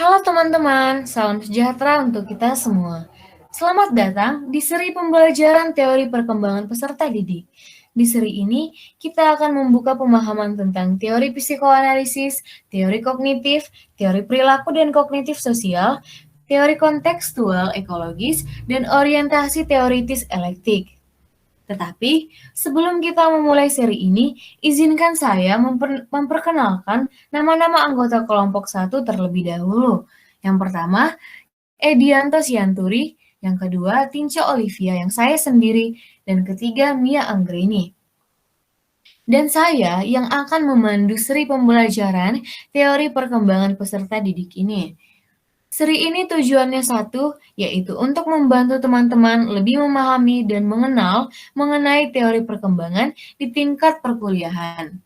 Halo teman-teman, salam sejahtera untuk kita semua. Selamat datang di seri pembelajaran teori perkembangan peserta didik. Di seri ini, kita akan membuka pemahaman tentang teori psikoanalisis, teori kognitif, teori perilaku dan kognitif sosial, teori kontekstual ekologis, dan orientasi teoritis elektik. Tetapi, sebelum kita memulai seri ini, izinkan saya memperkenalkan nama-nama anggota kelompok 1 terlebih dahulu. Yang pertama, Edianto Sianturi, yang kedua, Tinca Olivia yang saya sendiri, dan ketiga, Mia Anggreni. Dan saya yang akan memandu seri pembelajaran teori perkembangan peserta didik ini. Seri ini tujuannya satu, yaitu untuk membantu teman-teman lebih memahami dan mengenal mengenai teori perkembangan di tingkat perkuliahan.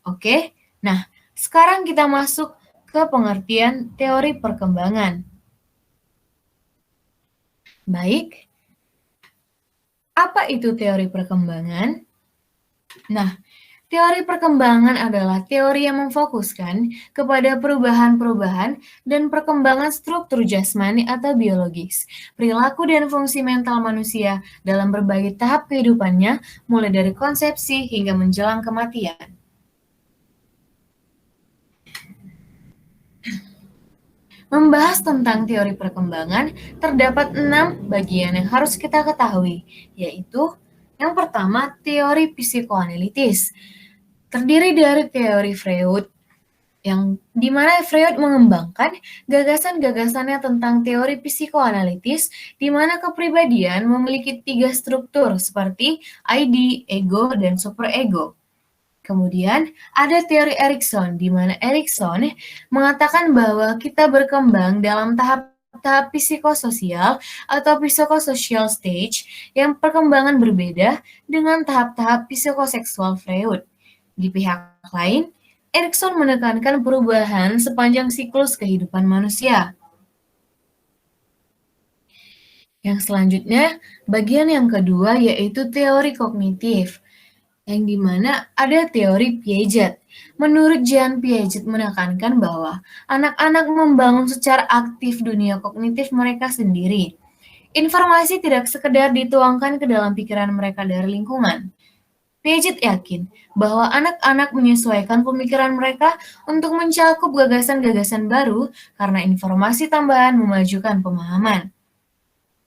Oke, nah sekarang kita masuk ke pengertian teori perkembangan. Baik, apa itu teori perkembangan? Nah, teori perkembangan adalah teori yang memfokuskan kepada perubahan-perubahan dan perkembangan struktur jasmani atau biologis, perilaku dan fungsi mental manusia dalam berbagai tahap kehidupannya, mulai dari konsepsi hingga menjelang kematian. Membahas tentang teori perkembangan, terdapat 6 bagian yang harus kita ketahui, yaitu yang pertama, teori psikoanalitis. Terdiri dari teori Freud, yang dimana Freud mengembangkan gagasan-gagasannya tentang teori psikoanalitis, di mana kepribadian memiliki 3 struktur seperti ID, ego, dan superego. Kemudian ada teori Erikson, di mana Erikson mengatakan bahwa kita berkembang dalam tahap-tahap psikososial atau psychosocial stage yang perkembangan berbeda dengan tahap-tahap psikoseksual Freud. Di pihak lain, Erikson menekankan perubahan sepanjang siklus kehidupan manusia. Yang selanjutnya, bagian yang kedua yaitu teori kognitif, yang dimana ada teori Piaget. Menurut Jean Piaget menekankan bahwa anak-anak membangun secara aktif dunia kognitif mereka sendiri. Informasi tidak sekedar dituangkan ke dalam pikiran mereka dari lingkungan. Piaget yakin bahwa anak-anak menyesuaikan pemikiran mereka untuk mencakup gagasan-gagasan baru karena informasi tambahan memajukan pemahaman.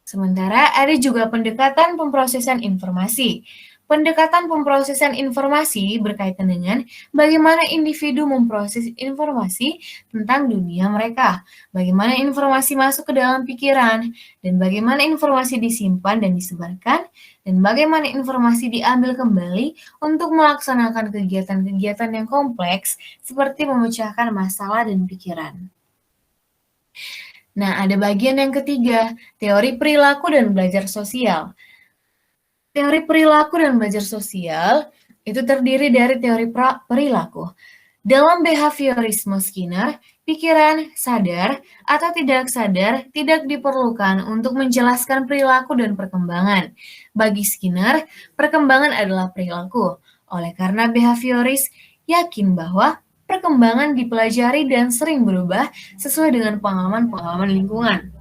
Sementara ada juga pendekatan pemrosesan informasi. Pendekatan pemrosesan informasi berkaitan dengan bagaimana individu memproses informasi tentang dunia mereka, bagaimana informasi masuk ke dalam pikiran, dan bagaimana informasi disimpan dan disebarkan, dan bagaimana informasi diambil kembali untuk melaksanakan kegiatan-kegiatan yang kompleks seperti memecahkan masalah dan pikiran. Nah, ada bagian yang ketiga, teori perilaku dan belajar sosial. Teori perilaku dan belajar sosial itu terdiri dari teori perilaku. Dalam behaviorisme Skinner, pikiran sadar atau tidak sadar tidak diperlukan untuk menjelaskan perilaku dan perkembangan. Bagi Skinner, perkembangan adalah perilaku. Oleh karena behavioris yakin bahwa perkembangan dipelajari dan sering berubah sesuai dengan pengalaman-pengalaman lingkungan.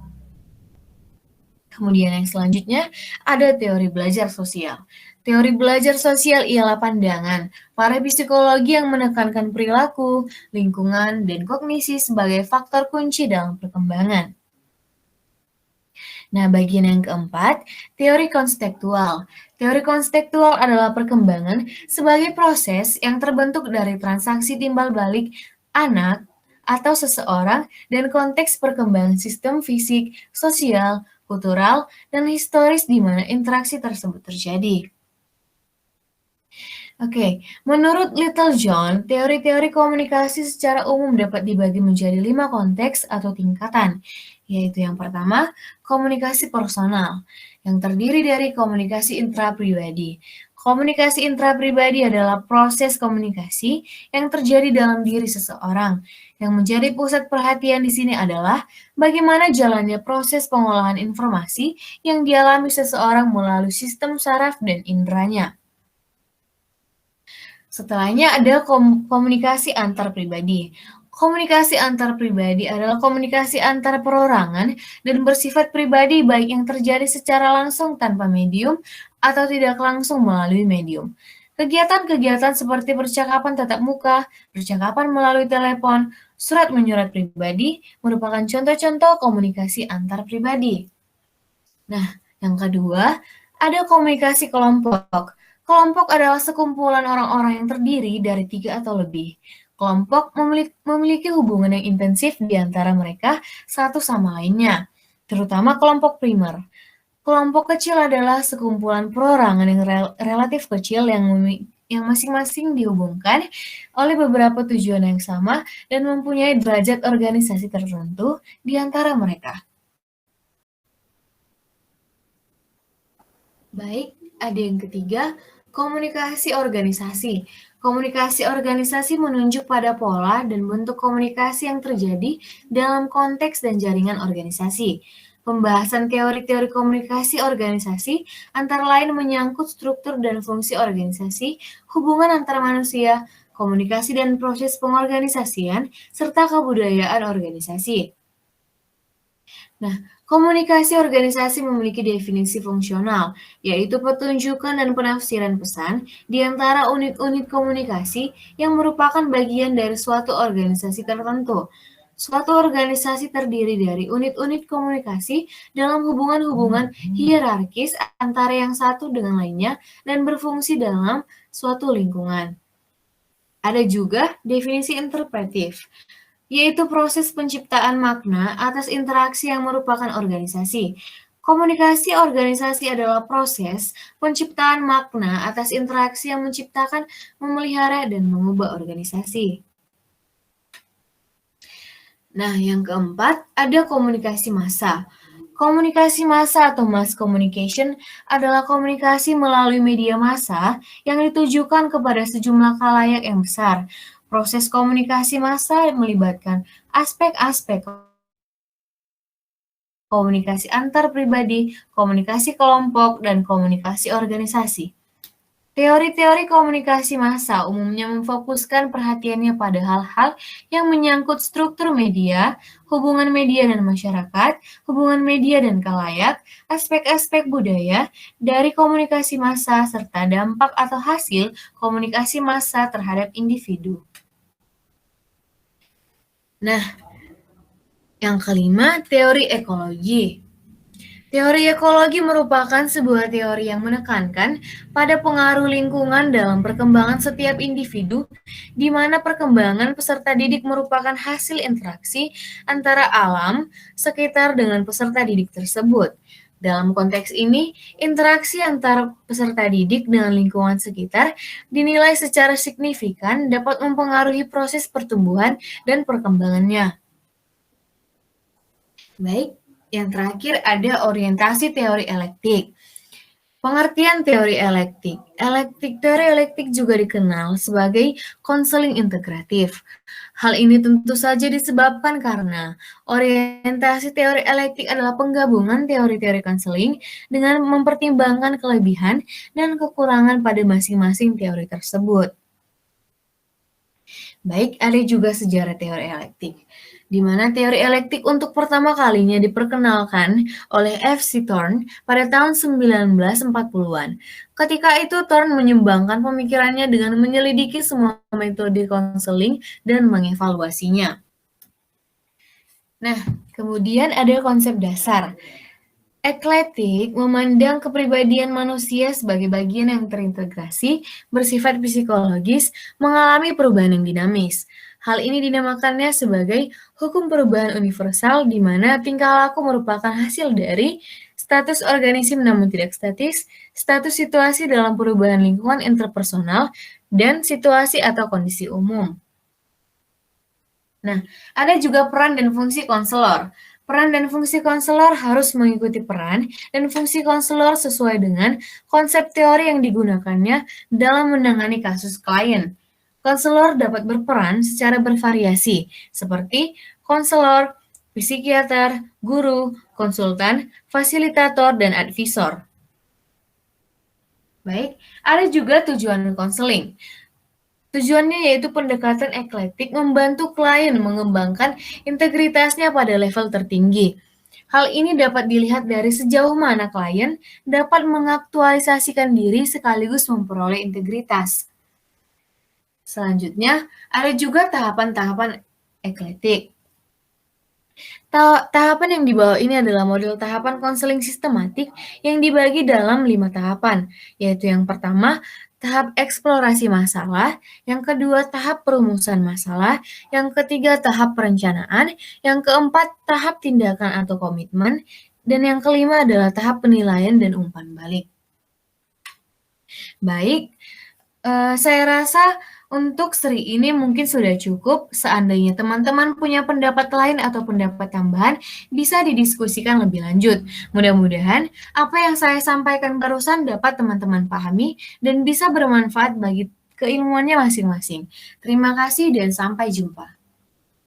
Kemudian yang selanjutnya ada teori belajar sosial. Teori belajar sosial ialah pandangan para psikologi yang menekankan perilaku, lingkungan, dan kognisi sebagai faktor kunci dalam perkembangan. Nah, bagian yang keempat, teori konstektual. Teori konstektual adalah perkembangan sebagai proses yang terbentuk dari transaksi timbal balik anak atau seseorang dan konteks perkembangan sistem fisik, sosial, kultural, dan historis di mana interaksi tersebut terjadi. Oke, menurut Little John, teori-teori komunikasi secara umum dapat dibagi menjadi 5 konteks atau tingkatan, yaitu yang pertama, komunikasi personal, yang terdiri dari komunikasi intrapribadi. Komunikasi intrapribadi adalah proses komunikasi yang terjadi dalam diri seseorang. Yang menjadi pusat perhatian di sini adalah bagaimana jalannya proses pengolahan informasi yang dialami seseorang melalui sistem saraf dan inderanya. Setelahnya ada komunikasi antar pribadi. Komunikasi antar pribadi adalah komunikasi antar perorangan dan bersifat pribadi baik yang terjadi secara langsung tanpa medium atau tidak langsung melalui medium. Kegiatan-kegiatan seperti percakapan tatap muka, percakapan melalui telepon, surat menyurat pribadi merupakan contoh-contoh komunikasi antar pribadi. Nah, yang kedua, ada komunikasi kelompok. Kelompok adalah sekumpulan orang-orang yang terdiri dari 3 atau lebih. Kelompok memiliki hubungan yang intensif di antara mereka satu sama lainnya, terutama kelompok primer. Kelompok kecil adalah sekumpulan perorangan yang relatif kecil yang masing-masing dihubungkan oleh beberapa tujuan yang sama dan mempunyai derajat organisasi tertentu di antara mereka. Baik, ada yang ketiga, komunikasi organisasi. Komunikasi organisasi menunjuk pada pola dan bentuk komunikasi yang terjadi dalam konteks dan jaringan organisasi. Pembahasan teori-teori komunikasi organisasi antara lain menyangkut struktur dan fungsi organisasi, hubungan antar manusia, komunikasi dan proses pengorganisasian, serta kebudayaan organisasi. Nah, komunikasi organisasi memiliki definisi fungsional, yaitu pertunjukan dan penafsiran pesan di antara unit-unit komunikasi yang merupakan bagian dari suatu organisasi tertentu. Suatu organisasi terdiri dari unit-unit komunikasi dalam hubungan-hubungan hierarkis antara yang satu dengan lainnya dan berfungsi dalam suatu lingkungan. Ada juga definisi interpretif, yaitu proses penciptaan makna atas interaksi yang merupakan organisasi. Komunikasi organisasi adalah proses penciptaan makna atas interaksi yang menciptakan, memelihara, dan mengubah organisasi. Nah, yang keempat, ada komunikasi massa. Komunikasi massa atau mass communication adalah komunikasi melalui media massa yang ditujukan kepada sejumlah khalayak yang besar. Proses komunikasi massa melibatkan aspek-aspek komunikasi antar pribadi, komunikasi kelompok, dan komunikasi organisasi. Teori-teori komunikasi massa umumnya memfokuskan perhatiannya pada hal-hal yang menyangkut struktur media, hubungan media dan masyarakat, hubungan media dan khalayak, aspek-aspek budaya dari komunikasi massa, serta dampak atau hasil komunikasi massa terhadap individu. Nah, yang kelima, teori ekologi. Teori ekologi merupakan sebuah teori yang menekankan pada pengaruh lingkungan dalam perkembangan setiap individu, di mana perkembangan peserta didik merupakan hasil interaksi antara alam sekitar dengan peserta didik tersebut. Dalam konteks ini, interaksi antara peserta didik dengan lingkungan sekitar dinilai secara signifikan dapat mempengaruhi proses pertumbuhan dan perkembangannya. Baik, yang terakhir ada orientasi teori elektik. Pengertian teori elektik. Teori elektik juga dikenal sebagai konseling integratif. Hal ini tentu saja disebabkan karena orientasi teori elektik adalah penggabungan teori-teori konseling dengan mempertimbangkan kelebihan dan kekurangan pada masing-masing teori tersebut. Baik, ada juga sejarah teori elektik, di mana teori elektik untuk pertama kalinya diperkenalkan oleh F.C. Thorne pada tahun 1940-an. Ketika itu, Thorne menyumbangkan pemikirannya dengan menyelidiki semua metode konseling dan mengevaluasinya. Nah, kemudian ada konsep dasar. Eklektik memandang kepribadian manusia sebagai bagian yang terintegrasi, bersifat psikologis, mengalami perubahan yang dinamis. Hal ini dinamakannya sebagai hukum perubahan universal, di mana tingkah laku merupakan hasil dari status organisme namun tidak statis, status situasi dalam perubahan lingkungan interpersonal, dan situasi atau kondisi umum. Nah, ada juga peran dan fungsi konselor. Peran dan fungsi konselor harus mengikuti peran dan fungsi konselor sesuai dengan konsep teori yang digunakannya dalam menangani kasus klien. Konselor dapat berperan secara bervariasi, seperti konselor, psikiater, guru, konsultan, fasilitator, dan advisor. Baik, ada juga tujuan konseling. Tujuannya yaitu pendekatan eklektik membantu klien mengembangkan integritasnya pada level tertinggi. Hal ini dapat dilihat dari sejauh mana klien dapat mengaktualisasikan diri sekaligus memperoleh integritas. Selanjutnya, ada juga tahapan-tahapan eklektik. Tahapan yang di bawah ini adalah model tahapan konseling sistematik yang dibagi dalam 5 tahapan, yaitu yang pertama, tahap eksplorasi masalah, yang kedua, tahap perumusan masalah, yang ketiga, tahap perencanaan, yang keempat, tahap tindakan atau komitmen, dan yang kelima adalah tahap penilaian dan umpan balik. Baik, saya rasa untuk seri ini mungkin sudah cukup. Seandainya teman-teman punya pendapat lain atau pendapat tambahan, bisa didiskusikan lebih lanjut. Mudah-mudahan apa yang saya sampaikan barusan dapat teman-teman pahami dan bisa bermanfaat bagi keilmuannya masing-masing. Terima kasih dan sampai jumpa.